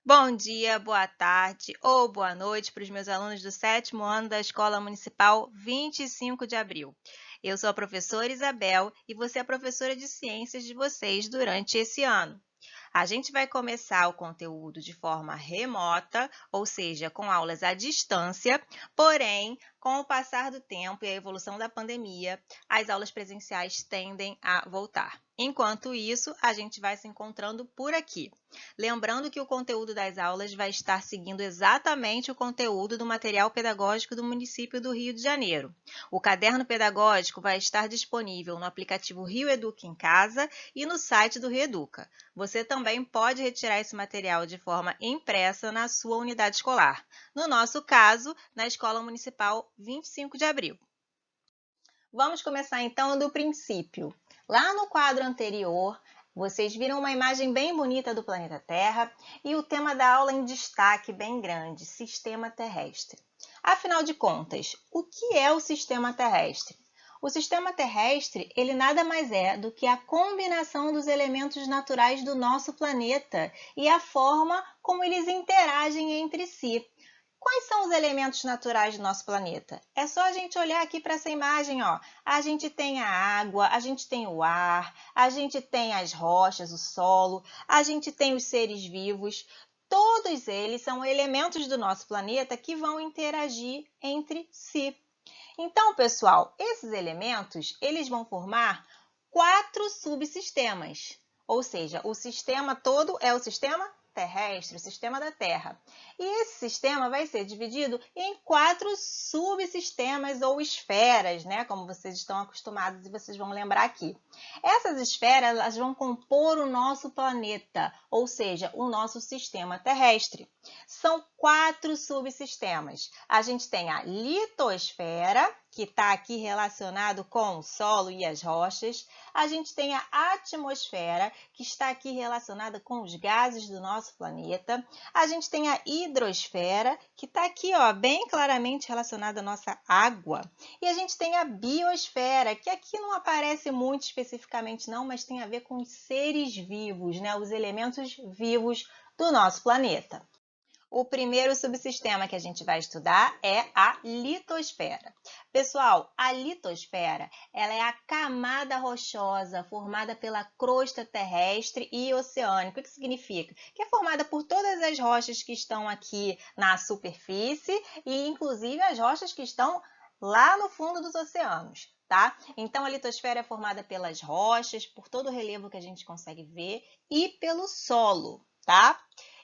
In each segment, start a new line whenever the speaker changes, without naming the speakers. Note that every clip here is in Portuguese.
Bom dia, boa tarde ou boa noite para os meus alunos do 7º ano da Escola Municipal 25 de Abril. Eu sou a professora Isabel e vou ser a professora de ciências de vocês durante esse ano. A gente vai começar o conteúdo de forma remota, ou seja, com aulas à distância, porém, com o passar do tempo e a evolução da pandemia, as aulas presenciais tendem a voltar. Enquanto isso, a gente vai se encontrando por aqui. Lembrando que o conteúdo das aulas vai estar seguindo exatamente o conteúdo do material pedagógico do município do Rio de Janeiro. O caderno pedagógico vai estar disponível no aplicativo Rio Educa em Casa e no site do Rio Educa. Você também pode retirar esse material de forma impressa na sua unidade escolar. No nosso caso, na Escola Municipal 25 de Abril. Vamos começar então do princípio. Lá no quadro anterior, vocês viram uma imagem bem bonita do planeta Terra e o tema da aula em destaque bem grande, sistema terrestre. Afinal de contas, o que é o sistema terrestre? O sistema terrestre, ele nada mais é do que a combinação dos elementos naturais do nosso planeta e a forma como eles interagem entre si. Quais são os elementos naturais do nosso planeta? É só a gente olhar aqui para essa imagem, ó. A gente tem a água, a gente tem o ar, a gente tem as rochas, o solo, a gente tem os seres vivos. Todos eles são elementos do nosso planeta que vão interagir entre si. Então, pessoal, esses elementos, eles vão formar 4 subsistemas. Ou seja, o sistema todo é o sistema terrestre, o sistema da Terra. E esse sistema vai ser dividido em 4 subsistemas ou esferas, né? Como vocês estão acostumados e vocês vão lembrar aqui. Essas esferas elas vão compor o nosso planeta, ou seja, o nosso sistema terrestre. São 4 subsistemas. A gente tem a litosfera, que está aqui relacionado com o solo e as rochas. A gente tem a atmosfera, que está aqui relacionada com os gases do nosso planeta. A gente tem a hidrosfera, que está aqui, ó, bem claramente relacionada à nossa água. E a gente tem a biosfera, que aqui não aparece muito especificamente não, mas tem a ver com os seres vivos, né? Os elementos vivos do nosso planeta. O primeiro subsistema que a gente vai estudar é a litosfera. Pessoal, a litosfera ela é a camada rochosa formada pela crosta terrestre e oceânica. O que significa? Que é formada por todas as rochas que estão aqui na superfície e, inclusive, as rochas que estão lá no fundo dos oceanos. Tá? Então, a litosfera é formada pelas rochas, por todo o relevo que a gente consegue ver e pelo solo. Tá?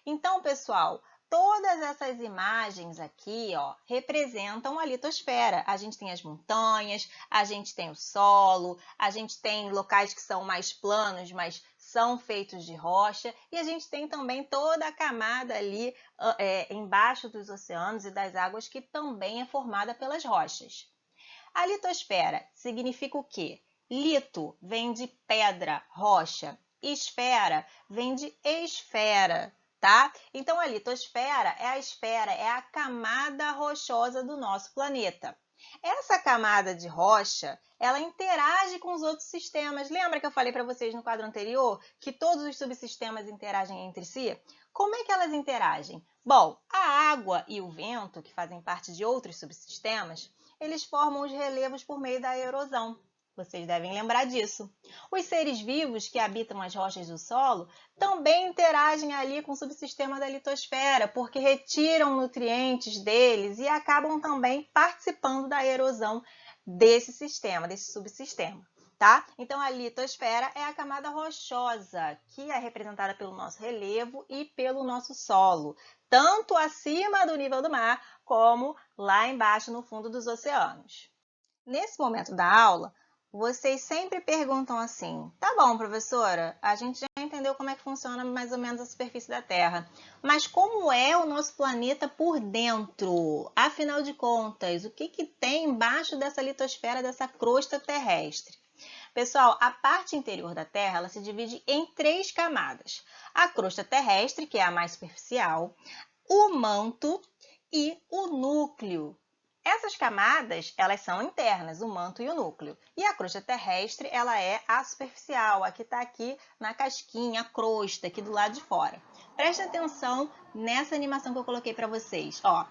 Então, pessoal, todas essas imagens aqui, ó, representam a litosfera. A gente tem as montanhas, a gente tem o solo, a gente tem locais que são mais planos, mas são feitos de rocha, e a gente tem também toda a camada ali embaixo dos oceanos e das águas que também é formada pelas rochas. A litosfera significa o quê? Lito vem de pedra, rocha. Esfera vem de esfera. Tá? Então, a litosfera é a esfera, é a camada rochosa do nosso planeta. Essa camada de rocha, ela interage com os outros sistemas. Lembra que eu falei para vocês no quadro anterior que todos os subsistemas interagem entre si? Como é que elas interagem? Bom, a água e o vento, que fazem parte de outros subsistemas, eles formam os relevos por meio da erosão. Vocês devem lembrar disso. Os seres vivos que habitam as rochas do solo também interagem ali com o subsistema da litosfera, porque retiram nutrientes deles e acabam também participando da erosão desse sistema, desse subsistema. Tá? Então, a litosfera é a camada rochosa, que é representada pelo nosso relevo e pelo nosso solo, tanto acima do nível do mar, como lá embaixo no fundo dos oceanos. Nesse momento da aula, vocês sempre perguntam assim: tá bom, professora, a gente já entendeu como é que funciona mais ou menos a superfície da Terra, mas como é o nosso planeta por dentro? Afinal de contas, o que tem embaixo dessa litosfera, dessa crosta terrestre? Pessoal, a parte interior da Terra ela se divide em 3 camadas. A crosta terrestre, que é a mais superficial, o manto e o núcleo. Essas camadas, elas são internas, o manto e o núcleo. E a crosta terrestre, ela é a superficial, a que está aqui na casquinha, a crosta, aqui do lado de fora. Preste atenção nessa animação que eu coloquei para vocês. Ó,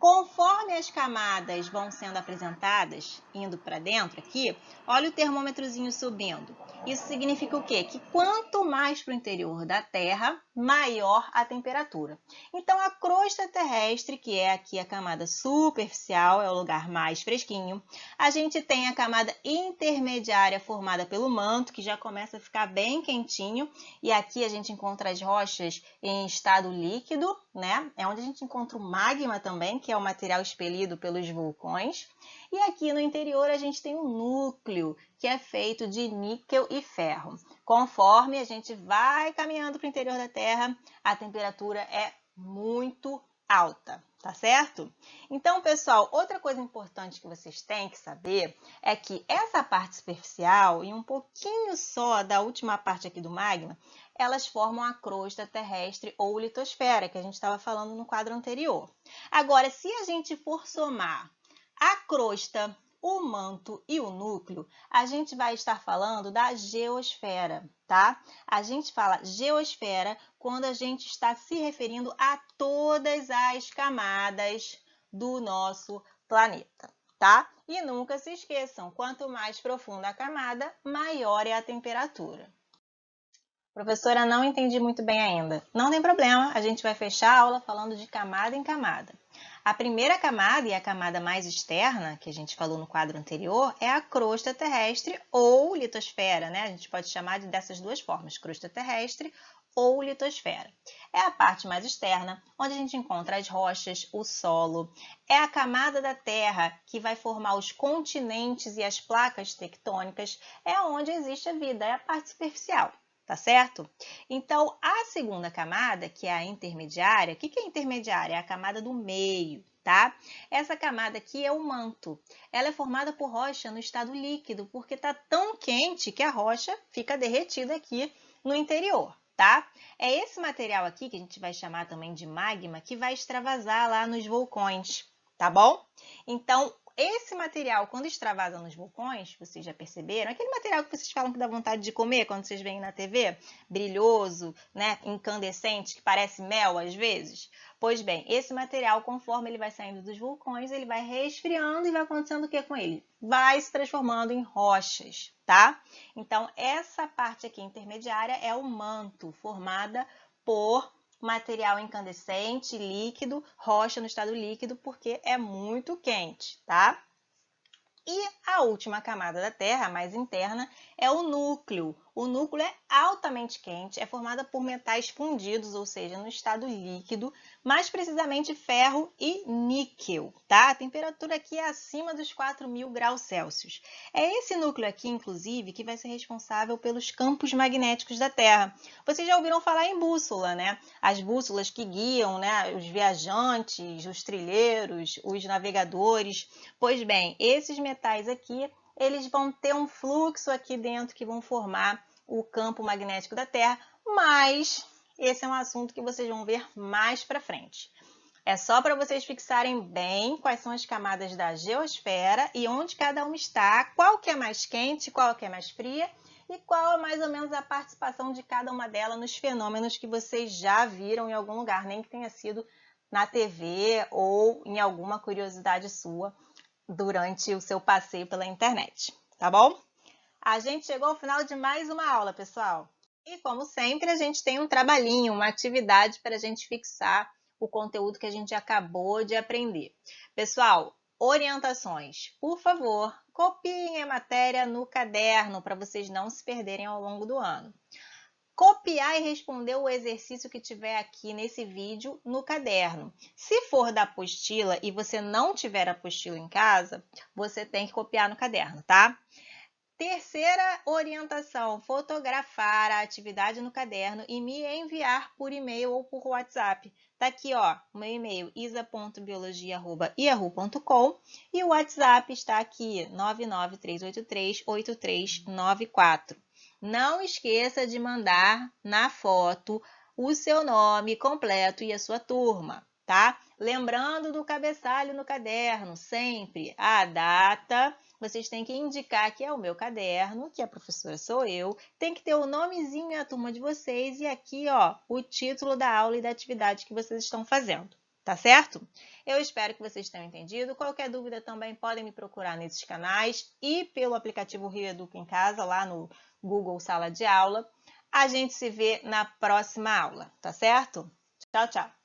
conforme as camadas vão sendo apresentadas, indo para dentro aqui, olha o termômetrozinho subindo. Isso significa o quê? Que quanto mais para o interior da Terra, maior a temperatura. Então, a crosta terrestre, que é aqui a camada superficial, é o lugar mais fresquinho. A gente tem a camada intermediária formada pelo manto, que já começa a ficar bem quentinho. E aqui a gente encontra as rochas em estado líquido, né? É onde a gente encontra o magma também, que é o material expelido pelos vulcões. E aqui no interior a gente tem o núcleo, que é feito de níquel e ferro. Conforme a gente vai caminhando para o interior da Terra, a temperatura é muito alta, tá certo? Então, pessoal, outra coisa importante que vocês têm que saber é que essa parte superficial e um pouquinho só da última parte aqui do magma, elas formam a crosta terrestre ou litosfera, que a gente estava falando no quadro anterior. Agora, se a gente for somar a crosta, o manto e o núcleo, a gente vai estar falando da geosfera, tá? A gente fala geosfera quando a gente está se referindo a todas as camadas do nosso planeta, tá? E nunca se esqueçam, quanto mais profunda a camada, maior é a temperatura. Professora, não entendi muito bem ainda. Não tem problema, a gente vai fechar a aula falando de camada em camada. A primeira camada e a camada mais externa, que a gente falou no quadro anterior, é a crosta terrestre ou litosfera, né? A gente pode chamar dessas duas formas, crosta terrestre ou litosfera. É a parte mais externa, onde a gente encontra as rochas, o solo. É a camada da Terra que vai formar os continentes e as placas tectônicas. É onde existe a vida, é a parte superficial. Tá certo? Então, a segunda camada, que é a intermediária, o que é intermediária? É a camada do meio, tá? Essa camada aqui é o manto. Ela é formada por rocha no estado líquido, porque está tão quente que a rocha fica derretida aqui no interior, tá? É esse material aqui, que a gente vai chamar também de magma, que vai extravasar lá nos vulcões, tá bom? Então, esse material, quando extravasa nos vulcões, vocês já perceberam? Aquele material que vocês falam que dá vontade de comer quando vocês veem na TV? Brilhoso, né? Incandescente, que parece mel às vezes? Pois bem, esse material, conforme ele vai saindo dos vulcões, ele vai resfriando e vai acontecendo o que com ele? Vai se transformando em rochas, tá? Então, essa parte aqui intermediária é o manto, formada por material incandescente, líquido, rocha no estado líquido, porque é muito quente, tá? E a última camada da Terra, a mais interna, é o núcleo. O núcleo é altamente quente, é formada por metais fundidos, ou seja, no estado líquido, mais precisamente ferro e níquel, tá? A temperatura aqui é acima dos 4.000 graus Celsius. É esse núcleo aqui, inclusive, que vai ser responsável pelos campos magnéticos da Terra. Vocês já ouviram falar em bússola, né? As bússolas que guiam, né, os viajantes, os trilheiros, os navegadores. Pois bem, esses metais aqui, eles vão ter um fluxo aqui dentro que vão formar o campo magnético da Terra, mas esse é um assunto que vocês vão ver mais para frente. É só para vocês fixarem bem quais são as camadas da geosfera e onde cada uma está, qual que é mais quente, qual que é mais fria e qual é mais ou menos a participação de cada uma delas nos fenômenos que vocês já viram em algum lugar, nem que tenha sido na TV ou em alguma curiosidade sua durante o seu passeio pela internet, tá bom? A gente chegou ao final de mais uma aula, pessoal. E, como sempre, a gente tem um trabalhinho, uma atividade para a gente fixar o conteúdo que a gente acabou de aprender. Pessoal, orientações. Por favor, copiem a matéria no caderno para vocês não se perderem ao longo do ano. Copiar e responder o exercício que tiver aqui nesse vídeo no caderno. Se for da apostila e você não tiver a apostila em casa, você tem que copiar no caderno, tá? Terceira orientação, fotografar a atividade no caderno e me enviar por e-mail ou por WhatsApp. Tá aqui, ó, o meu e-mail isa.biologia@yahoo.com e o WhatsApp está aqui, 993838394. Não esqueça de mandar na foto o seu nome completo e a sua turma. tá? Lembrando do cabeçalho no caderno, sempre a data. Vocês têm que indicar que é o meu caderno, que a professora sou eu. Tem que ter o nomezinho e a turma de vocês e aqui, ó, o título da aula e da atividade que vocês estão fazendo. Tá certo? Eu espero que vocês tenham entendido. Qualquer dúvida também podem me procurar nesses canais e pelo aplicativo Rio Educa em Casa, lá no Google Sala de Aula. A gente se vê na próxima aula, tá certo? Tchau, tchau!